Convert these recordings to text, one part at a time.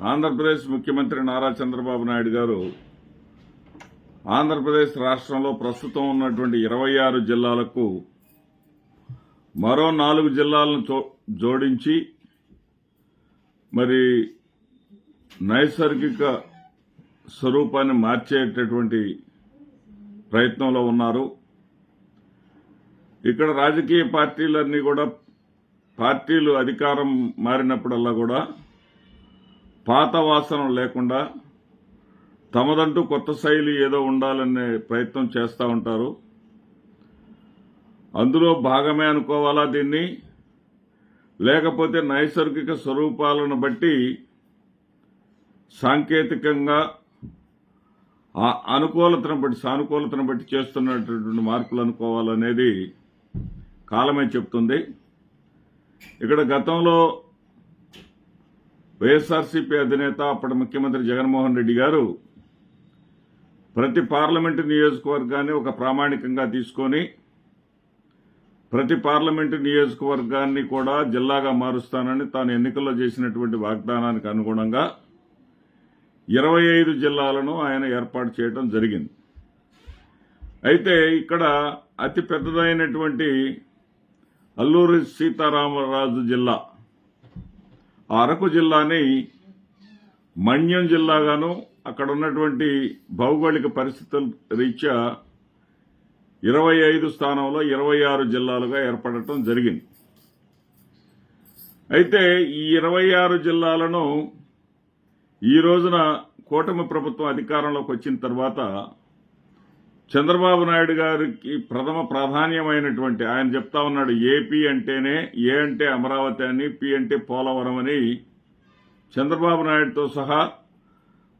ఆంధ్రప్రదేశ్ ముఖ్యమంత్రి నారా చంద్రబాబు నాయుడు గారు ఆంధ్రప్రదేశ్ రాష్ట్రంలో ప్రస్తుతం ఉన్నటువంటి 26 జిల్లాలకు మరో 4 జిల్లాలను జోడించి మరి నైసర్గిక స్వరూపాన్ని మార్చేటటువంటి ప్రయత్నంలో ఉన్నారు. ఇక్కడ రాజకీయ పార్టీలన్నీ కూడా పార్టీలు అధికారం మారినప్పుడల్లా కూడా పాత వాసన లేకుండా తమదంటూ కొత్త శైలి ఏదో ఉండాలనే ప్రయత్నం చేస్తూ ఉంటారు. అందులో భాగమే అనుకోవాలా దీన్ని, లేకపోతే నైసర్గిక స్వరూపాలను బట్టి సాంకేతికంగా సానుకూలతను బట్టి చేస్తున్నటువంటి మార్పులు అనుకోవాలనేది కాలమే చెప్తుంది. ఇక్కడ గతంలో వైఎస్ఆర్సీపీ అధినేత అప్పటి ముఖ్యమంత్రి జగన్మోహన్ రెడ్డి గారు ప్రతి పార్లమెంటు నియోజకవర్గాన్ని ఒక ప్రామాణికంగా తీసుకొని ప్రతి పార్లమెంటు నియోజకవర్గాన్ని కూడా జిల్లాగా మారుస్తానని తాను ఎన్నికల్లో చేసినటువంటి వాగ్దానానికి అనుగుణంగా 25 జిల్లాలను ఆయన ఏర్పాటు చేయడం జరిగింది. అయితే ఇక్కడ అతి పెద్దదైనటువంటి అల్లూరి సీతారామరాజు జిల్లా, అరకు జిల్లాని మన్యం జిల్లాగాను అక్కడ ఉన్నటువంటి భౌగోళిక పరిస్థితుల రీత్యా 25 స్థానంలో 26 జిల్లాలుగా ఏర్పడటం జరిగింది. అయితే ఈ 26 జిల్లాలను ఈ రోజున కూటమి ప్రభుత్వం అధికారంలోకి వచ్చిన తర్వాత చంద్రబాబు నాయుడు గారికి ప్రథమ ప్రాధాన్యమైనటువంటి, ఆయన చెప్తా ఉన్నాడు, ఏపీ అంటేనే ఏ అంటే అమరావతి అని, పి అంటే పోలవరం అని చంద్రబాబు నాయుడుతో సహా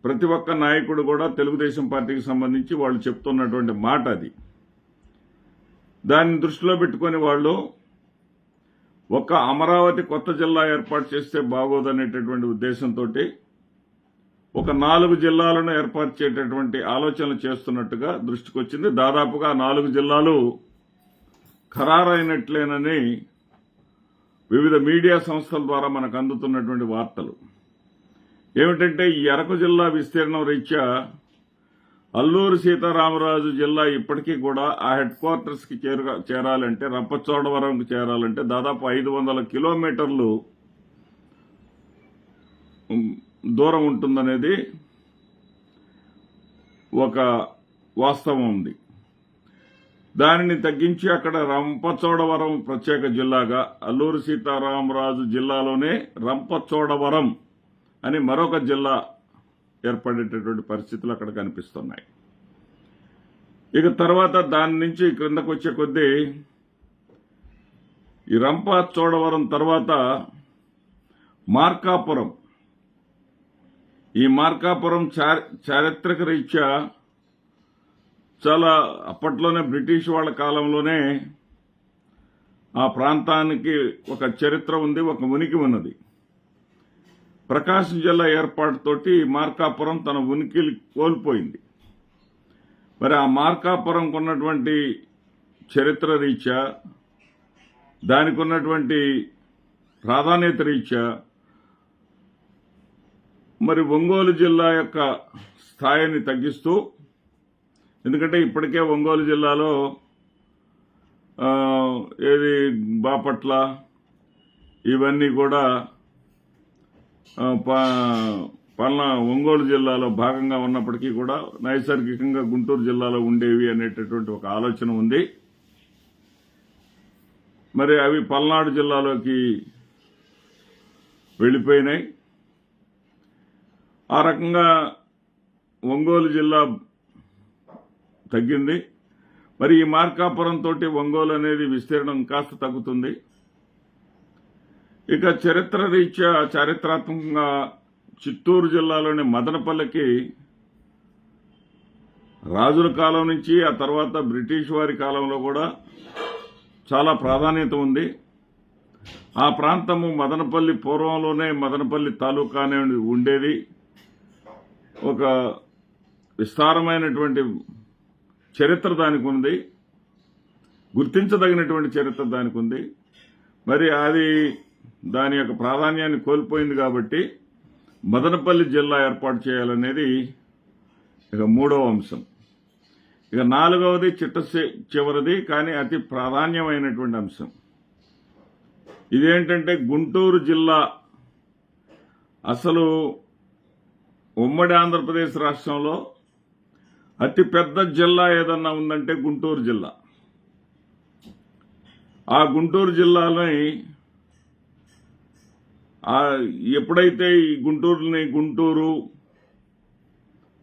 ప్రతి ఒక్క నాయకుడు కూడా తెలుగుదేశం పార్టీకి సంబంధించి వాళ్ళు చెప్తున్నటువంటి మాట అది. దాన్ని దృష్టిలో పెట్టుకుని వాళ్ళు ఒక అమరావతి కొత్త జిల్లా ఏర్పాటు చేస్తే బాగోదనేటటువంటి ఉద్దేశంతో ఒక 4 జిల్లాలను ఏర్పాటు చేసేటటువంటి ఆలోచనలు చేస్తున్నట్టుగా దృష్టికొచ్చింది. దాదాపుగా 4 జిల్లాలు ఖరారైనట్లేనని వివిధ మీడియా సంస్థల ద్వారా మనకు అందుతున్నటువంటి వార్తలు ఏమిటంటే, ఈ అరకు జిల్లా విస్తీర్ణం రీత్యా అల్లూరి సీతారామరాజు జిల్లా ఇప్పటికీ కూడా ఆ హెడ్ క్వార్టర్స్కి చేరాలంటే, రంపచోడవరంకి చేరాలంటే దాదాపు 500 కిలోమీటర్లు దూరం ఉంటుందనేది ఒక వాస్తవం ఉంది. దానిని తగ్గించి అక్కడ రంపచోడవరం ప్రత్యేక జిల్లాగా, అల్లూరి సీతారామరాజు జిల్లాలోనే రంపచోడవరం అని మరొక జిల్లా ఏర్పడేటటువంటి పరిస్థితులు అక్కడ కనిపిస్తున్నాయి. ఇక తర్వాత దాని నుంచి క్రిందకు వచ్చే కొద్దీ ఈ రంపచోడవరం తర్వాత మార్కాపురం, ఈ మార్కాపురం చారిత్రక రీత్యా చాలా అప్పట్లోనే బ్రిటిష్ వాళ్ళ కాలంలోనే ఆ ప్రాంతానికి ఒక చరిత్ర ఉంది, ఒక ఉనికి ఉన్నది. ప్రకాశం జిల్లా ఏర్పాటుతోటి మార్కాపురం తన ఉనికి కోల్పోయింది. మరి ఆ మార్కాపురంకు ఉన్నటువంటి చరిత్ర రీత్యా, దానికి ఉన్నటువంటి ప్రాధాన్యత రీత్యా మరి ఒంగోలు జిల్లా యొక్క స్థాయిని తగ్గిస్తూ, ఎందుకంటే ఇప్పటికే ఒంగోలు జిల్లాలో బాపట్ల ఇవన్నీ కూడా ఒంగోలు జిల్లాలో భాగంగా ఉన్నప్పటికీ కూడా నైసర్గికంగా గుంటూరు జిల్లాలో ఉండేవి అనేటటువంటి ఒక ఆలోచన ఉంది. మరి అవి పల్నాడు జిల్లాలోకి వెళ్ళిపోయినాయి. ఆ రకంగా ఒంగోలు జిల్లా తగ్గింది. మరి ఈ మార్కాపురం తోటి ఒంగోలు అనేది విస్తీర్ణం కాస్త తగ్గుతుంది. ఇక చరిత్ర రీత్యా చారిత్రాత్మకంగా చిత్తూరు జిల్లాలోని మదనపల్లికి రాజుల కాలం నుంచి ఆ తర్వాత బ్రిటిష్ వారి కాలంలో కూడా చాలా ప్రాధాన్యత ఉంది. ఆ ప్రాంతము మదనపల్లి పూర్వంలోనే మదనపల్లి తాలూకా అనే ఉండేది. ఒక విస్తారమైనటువంటి చరిత్ర దానికి ఉంది, గుర్తించదగినటువంటి చరిత్ర దానికి ఉంది. మరి అది దాని యొక్క ప్రాధాన్యాన్ని కోల్పోయింది కాబట్టి మదనపల్లి జిల్లా ఏర్పాటు చేయాలనేది ఇక మూడవ అంశం. ఇక నాలుగవది చివరిది కానీ అతి ప్రాధాన్యమైనటువంటి అంశం. ఇదేంటంటే గుంటూరు జిల్లా అసలు ఉమ్మడి ఆంధ్రప్రదేశ్ రాష్ట్రంలో అతిపెద్ద జిల్లా ఏదన్నా ఉందంటే గుంటూరు జిల్లా. ఆ గుంటూరు జిల్లాని ఎప్పుడైతే ఈ గుంటూరు,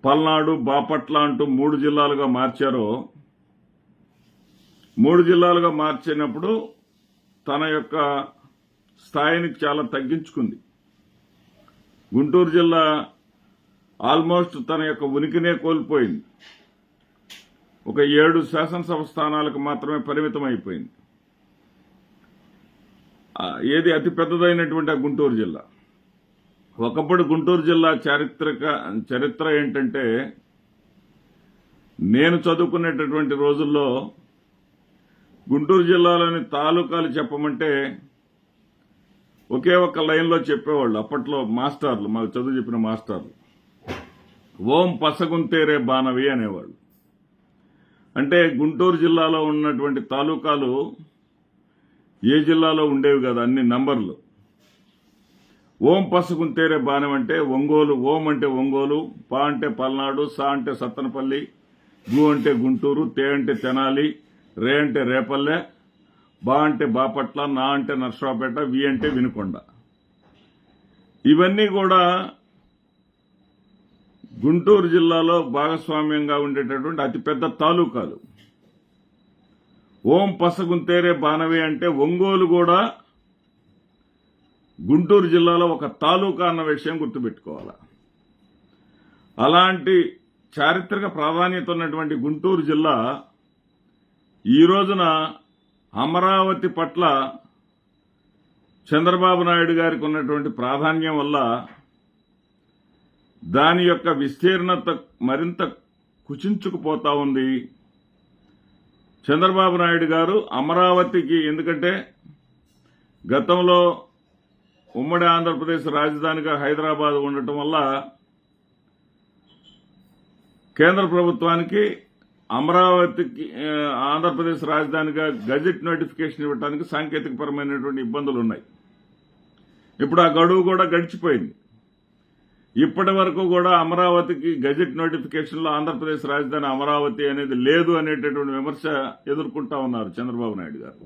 పల్నాడు, బాపట్ల అంటూ 3 జిల్లాలుగా మార్చారో, 3 జిల్లాలుగా మార్చినప్పుడు తన యొక్క స్థాయిని చాలా తగ్గించుకుంది. గుంటూరు జిల్లా ఆల్మోస్ట్ తన యొక్క ఉనికినే కోల్పోయింది. ఒక 7 శాసనసభ స్థానాలకు మాత్రమే పరిమితం అయిపోయింది. ఏది అతి పెద్దదైనటువంటి ఆ గుంటూరు జిల్లా. ఒకప్పుడు గుంటూరు జిల్లా చరిత్ర ఏంటంటే, నేను చదువుకునేటటువంటి రోజుల్లో గుంటూరు జిల్లాలోని తాలూకాలు చెప్పమంటే ఒకే ఒక్క లైన్లో చెప్పేవాళ్ళు అప్పట్లో మాస్టర్లు, మాకు చదువు చెప్పిన మాస్టర్లు. ఓం పసగుంతేరే బానవి అనేవాళ్ళు. అంటే గుంటూరు జిల్లాలో ఉన్నటువంటి తాలూకాలు ఏ జిల్లాలో ఉండేవి కదా, అన్ని నంబర్లు. ఓం పసగుంతేరే బాణం అంటే ఒంగోలు, ఓం అంటే ఒంగోలు, పా అంటే పల్నాడు, సా అంటే సత్తనపల్లి, గు అంటే గుంటూరు, తే అంటే తెనాలి, రే అంటే రేపల్లె, బా అంటే బాపట్ల, నా అంటే నర్సరావుపేట, వి అంటే వినుకొండ. ఇవన్నీ కూడా గుంటూరు జిల్లాలో భాగస్వామ్యంగా ఉండేటటువంటి అతిపెద్ద తాలూకాలు. ఓం పసగుంతేరే బానవి అంటే ఒంగోలు కూడా గుంటూరు జిల్లాలో ఒక తాలూకా అన్న విషయం గుర్తుపెట్టుకోవాలి. అలాంటి చారిత్రక ప్రాధాన్యత ఉన్నటువంటి గుంటూరు జిల్లా ఈ రోజున అమరావతి పట్ల చంద్రబాబు నాయుడు గారికి ఉన్నటువంటి ప్రాధాన్యం వల్ల దాని యొక్క విస్తీర్ణత మరింత కుచించుకుపోతా ఉంది. చంద్రబాబు నాయుడు గారు అమరావతికి, ఎందుకంటే గతంలో ఉమ్మడి ఆంధ్రప్రదేశ్ రాజధానిగా హైదరాబాద్ ఉండటం వల్ల కేంద్ర ప్రభుత్వానికి అమరావతికి ఆంధ్రప్రదేశ్ రాజధానిగా గజెట్ నోటిఫికేషన్ ఇవ్వడానికి సాంకేతికపరమైనటువంటి ఇబ్బందులు ఉన్నాయి. ఇప్పుడు ఆ గడువు కూడా గడిచిపోయింది. ఇప్పటి వరకు కూడా అమరావతికి గజెట్ నోటిఫికేషన్లో ఆంధ్రప్రదేశ్ రాజధాని అమరావతి అనేది లేదు అనేటటువంటి విమర్శ ఎదుర్కొంటా ఉన్నారు చంద్రబాబు నాయుడు గారు.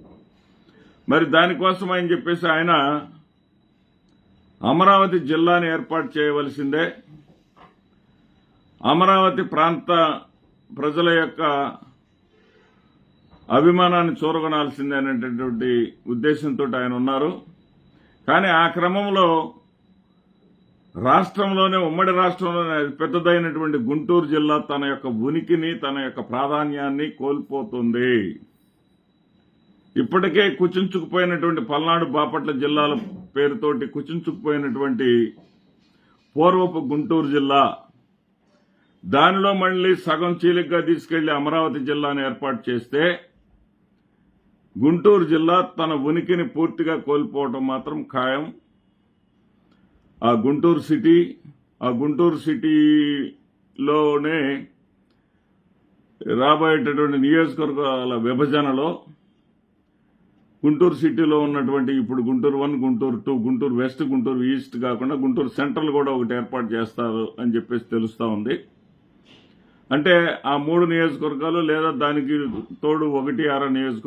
మరి దానికోసం ఆయన చెప్పేసి ఆయన అమరావతి జిల్లాని ఏర్పాటు చేయవలసిందే, అమరావతి ప్రాంత ప్రజల యొక్క అభిమానాన్ని చూరగొనాల్సిందే అనేటటువంటి ఉద్దేశంతో ఆయన ఉన్నారు. కానీ ఆ క్రమంలో రాష్ట్రంలోనే, ఉమ్మడి రాష్ట్రంలోనే పెద్దదైనటువంటి గుంటూరు జిల్లా తన యొక్క ఉనికిని, తన యొక్క ప్రాధాన్యాన్ని కోల్పోతుంది. ఇప్పటికే కుచించుకుపోయినటువంటి పల్నాడు, బాపట్ల జిల్లాల పేరుతోటి కుచించుకుపోయినటువంటి పూర్వపు గుంటూరు జిల్లా, దానిలో మళ్లీ సగం చీలికగా తీసుకెళ్లి అమరావతి జిల్లాను ఏర్పాటు చేస్తే గుంటూరు జిల్లా తన ఉనికిని పూర్తిగా కోల్పోవడం మాత్రం ఖాయం. ఆ గుంటూరు సిటీలోనే రాబోయేటటువంటి నియోజకవర్గాల విభజనలో గుంటూరు సిటీలో ఉన్నటువంటి ఇప్పుడు గుంటూరు 1, గుంటూరు 2, గుంటూరు వెస్ట్, గుంటూరు ఈస్ట్ కాకుండా గుంటూరు సెంట్రల్ కూడా ఒకటి ఏర్పాటు చేస్తారు అని చెప్పేసి తెలుస్తా ఉంది. అంటే ఆ 3 నియోజకవర్గాలు లేదా దానికి తోడు 1, 6 నియోజకవర్గాలు